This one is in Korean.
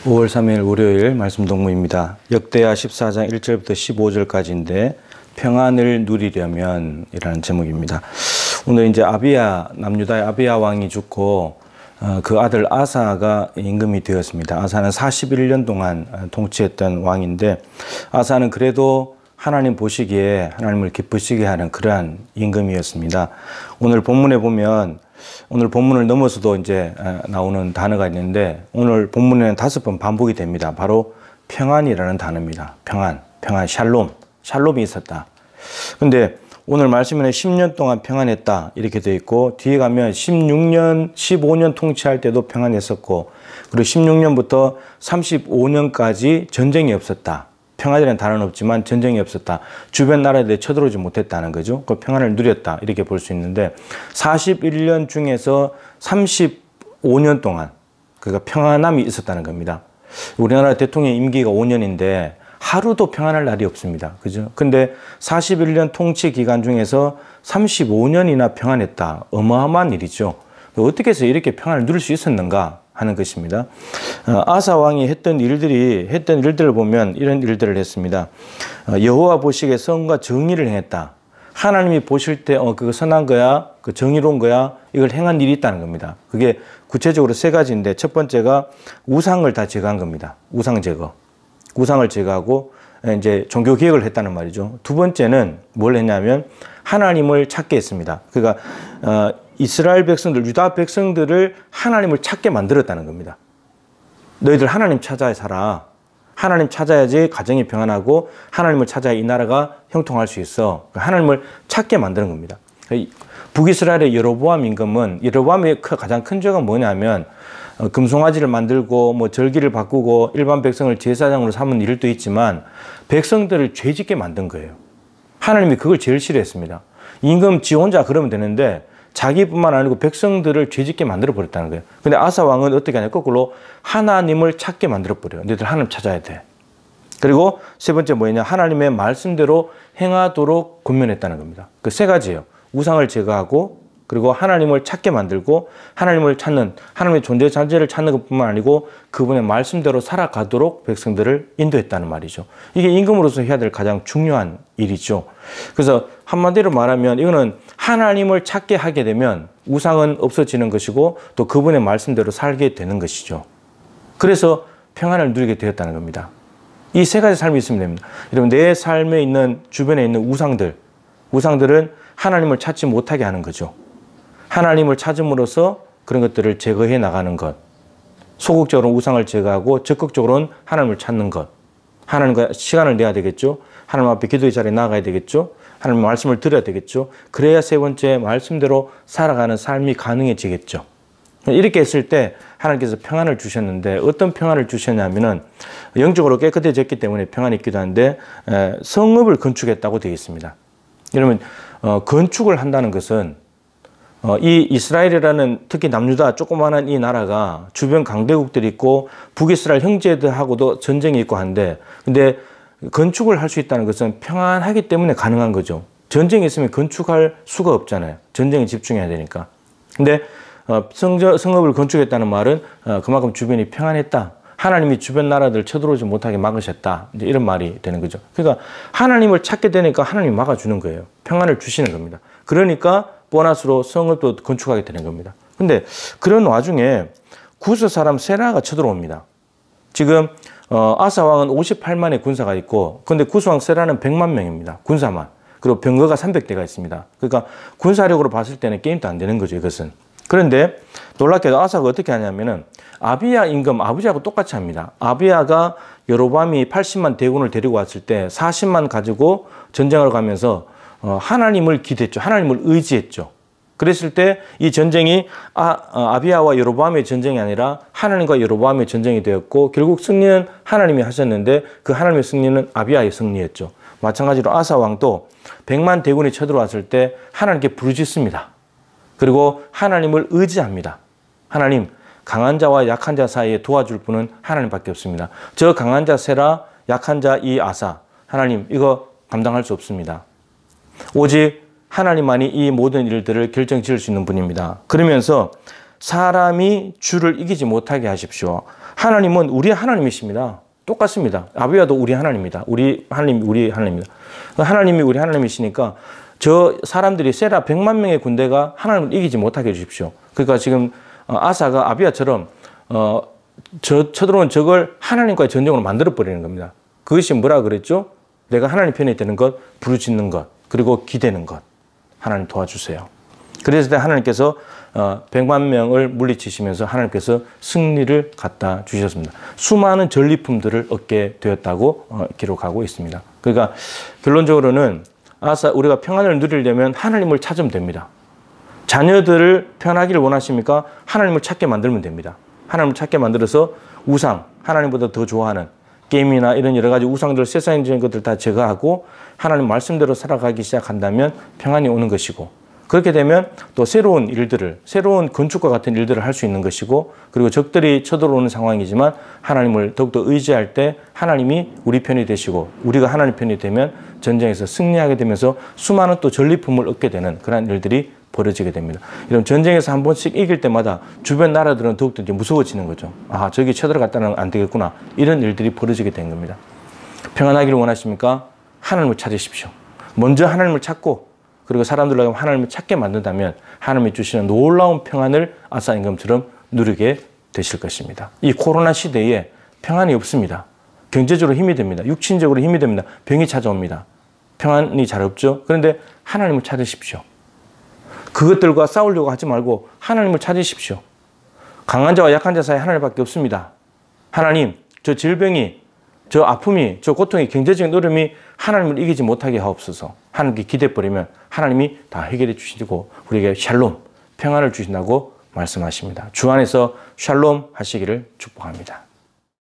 5월 3일 월요일 말씀 동무입니다. 역대하 14장 1절부터 15절까지인데 평안을 누리려면 이라는 제목입니다. 오늘 이제 남유다의 아비야 왕이 죽고 그 아들 아사가 임금이 되었습니다. 아사는 41년 동안 통치했던 왕인데 아사는 그래도 하나님 보시기에 하나님을 기쁘시게 하는 그러한 임금이었습니다. 오늘 본문에 보면 오늘 본문을 넘어서도 이제 나오는 단어가 있는데 오늘 본문에는 5번 반복이 됩니다. 바로 평안이라는 단어입니다. 평안, 샬롬이 있었다. 근데 오늘 말씀에는 10년 동안 평안했다 이렇게 되어 있고 뒤에 가면 15년 통치할 때도 평안했었고 그리고 16년부터 35년까지 전쟁이 없었다. 평안이라는 단어는 없지만 전쟁이 없었다. 주변 나라에 쳐들어오지 못했다는 거죠. 그 평안을 누렸다 이렇게 볼 수 있는데 41년 중에서 35년 동안 그러니까 평안함이 있었다는 겁니다. 우리나라 대통령 임기가 5년인데 하루도 평안할 날이 없습니다. 그죠? 근데 41년 통치 기간 중에서 35년이나 평안했다. 어마어마한 일이죠. 어떻게 해서 이렇게 평안을 누릴 수 있었는가 하는 것입니다. 아사 왕이 했던 일들을 보면 이런 일들을 했습니다. 여호와 보시기에 선과 정의를 행했다. 하나님이 보실 때 그거 선한 거야, 그 정의로운 거야, 이걸 행한 일이 있다는 겁니다. 그게 구체적으로 3가지인데 첫 번째가 우상을 다 제거한 겁니다. 우상을 제거하고 이제 종교 개혁을 했다는 말이죠. 두 번째는 뭘 했냐면 하나님을 찾게 했습니다. 그러니까 이스라엘 백성들, 유다 백성들을 하나님을 찾게 만들었다는 겁니다. 너희들 하나님 찾아야 살아. 하나님 찾아야지 가정이 평안하고 하나님을 찾아야 이 나라가 형통할 수 있어. 하나님을 찾게 만드는 겁니다. 북이스라엘의 여로보암 임금은 여로보암의 가장 큰 죄가 뭐냐면 금송아지를 만들고 뭐 절기를 바꾸고 일반 백성을 제사장으로 삼은 일도 있지만 백성들을 죄짓게 만든 거예요. 하나님이 그걸 제일 싫어했습니다. 임금 지 혼자 그러면 되는데 자기뿐만 아니고 백성들을 죄짓게 만들어 버렸다는 거예요. 근데 아사 왕은 어떻게 하냐? 거꾸로 하나님을 찾게 만들어 버려요. 너희들 하나님 찾아야 돼. 그리고 세 번째 뭐냐? 하나님의 말씀대로 행하도록 권면했다는 겁니다. 그 3가지예요. 우상을 제거하고 그리고 하나님을 찾게 만들고 하나님의 존재 자체를 찾는 것뿐만 아니고 그분의 말씀대로 살아가도록 백성들을 인도했다는 말이죠. 이게 임금으로서 해야 될 가장 중요한 일이죠. 그래서 한마디로 말하면 이거는 하나님을 찾게 하게 되면 우상은 없어지는 것이고 또 그분의 말씀대로 살게 되는 것이죠. 그래서 평안을 누리게 되었다는 겁니다. 이 3가지 삶이 있으면 됩니다. 여러분 내 삶에 있는 주변에 있는 우상들은 하나님을 찾지 못하게 하는 거죠. 하나님을 찾음으로써 그런 것들을 제거해 나가는 것. 소극적으로 우상을 제거하고 적극적으로는 하나님을 찾는 것. 하나님과 시간을 내야 되겠죠. 하나님 앞에 기도의 자리에 나가야 되겠죠. 하나님 말씀을 들어야 되겠죠. 그래야 3번째 말씀대로 살아가는 삶이 가능해지겠죠. 이렇게 했을 때 하나님께서 평안을 주셨는데 어떤 평안을 주셨냐면은 영적으로 깨끗해졌기 때문에 평안이 있기도 한데 성읍을 건축했다고 되어 있습니다. 여러분 건축을 한다는 것은 이 이스라엘이라는 특히 남유다 조그마한 이 나라가 주변 강대국들이 있고 북이스라엘 형제들하고도 전쟁이 있고 한데 근데 건축을 할 수 있다는 것은 평안하기 때문에 가능한 거죠. 전쟁이 있으면 건축할 수가 없잖아요. 전쟁에 집중해야 되니까. 근데 성읍을 건축했다는 말은 그만큼 주변이 평안했다. 하나님이 주변 나라들 쳐들어오지 못하게 막으셨다. 이제 이런 말이 되는 거죠. 그러니까 하나님을 찾게 되니까 하나님이 막아주는 거예요. 평안을 주시는 겁니다. 그러니까 보너스로 성읍도 건축하게 되는 겁니다. 근데 그런 와중에 구스 사람 세라가 쳐들어옵니다. 지금 아사 왕은 58만의 군사가 있고 근데 구스 왕 세라는 100만 명입니다. 군사만. 그리고 병거가 300대가 있습니다. 그러니까 군사력으로 봤을 때는 게임도 안 되는 거죠. 이것은. 그런데 놀랍게도 아사가 어떻게 하냐면은 아비야 임금 아버지하고 똑같이 합니다. 아비야가 여로보암이 80만 대군을 데리고 왔을 때 40만 가지고 전쟁을 가면서 하나님을 기대했죠. 하나님을 의지했죠. 그랬을 때 이 전쟁이 아비야와 여로보암의 전쟁이 아니라 하나님과 여로보암의 전쟁이 되었고 결국 승리는 하나님이 하셨는데 그 하나님의 승리는 아비야의 승리였죠. 마찬가지로 아사 왕도 100만 대군이 쳐들어왔을 때 하나님께 부르짖습니다. 그리고 하나님을 의지합니다. 하나님, 강한 자와 약한 자 사이에 도와줄 분은 하나님밖에 없습니다. 저 강한 자 세라, 약한 자 이 아사, 하나님 이거 감당할 수 없습니다. 오직 하나님만이 이 모든 일들을 결정지을 수 있는 분입니다. 그러면서 사람이 주를 이기지 못하게 하십시오. 하나님은 우리 하나님이십니다. 똑같습니다. 아비야도 우리 하나님입니다. 우리 하나님입니다. 하나님이 우리 하나님이시니까 저 사람들이 세라 100만 명의 군대가 하나님을 이기지 못하게 해주십시오. 그러니까 지금 아사가 아비야처럼 쳐들어온 적을 하나님과의 전쟁으로 만들어버리는 겁니다. 그것이 뭐라 그랬죠? 내가 하나님 편에 되는 것, 부르짖는 것, 그리고 기대는 것. 하나님 도와주세요. 그래서 하나님께서 100만 명을 물리치시면서 하나님께서 승리를 갖다 주셨습니다. 수많은 전리품들을 얻게 되었다고 기록하고 있습니다. 그러니까 결론적으로는 우리가 평안을 누리려면 하나님을 찾으면 됩니다. 자녀들을 편하기를 원하십니까? 하나님을 찾게 만들면 됩니다. 하나님을 찾게 만들어서 우상, 하나님보다 더 좋아하는 게임이나 이런 여러 가지 우상들, 세상적인 것들 다 제거하고 하나님 말씀대로 살아가기 시작한다면 평안이 오는 것이고, 그렇게 되면 또 새로운 건축과 같은 일들을 할 수 있는 것이고, 그리고 적들이 쳐들어오는 상황이지만 하나님을 더욱더 의지할 때 하나님이 우리 편이 되시고, 우리가 하나님 편이 되면 전쟁에서 승리하게 되면서 수많은 또 전리품을 얻게 되는 그런 일들이 벌어지게 됩니다. 이런 전쟁에서 한 번씩 이길 때마다 주변 나라들은 더욱더 이제 무서워지는 거죠. 아, 저기 쳐들어갔다는 안 되겠구나. 이런 일들이 벌어지게 된 겁니다. 평안하기를 원하십니까? 하나님을 찾으십시오. 먼저 하나님을 찾고, 그리고 사람들로 하나님을 찾게 만든다면 하나님이 주시는 놀라운 평안을 아사 임금처럼 누리게 되실 것입니다. 이 코로나 시대에 평안이 없습니다. 경제적으로 힘이 됩니다. 육신적으로 힘이 됩니다. 병이 찾아옵니다. 평안이 잘 없죠. 그런데 하나님을 찾으십시오. 그것들과 싸우려고 하지 말고 하나님을 찾으십시오. 강한 자와 약한 자 사이에 하나님밖에 없습니다. 하나님, 저 질병이, 저 아픔이, 저 고통이, 경제적인 어려움이 하나님을 이기지 못하게 하옵소서. 하나님께 기대버리면 하나님이 다 해결해 주시고 우리에게 샬롬, 평안을 주신다고 말씀하십니다. 주 안에서 샬롬 하시기를 축복합니다.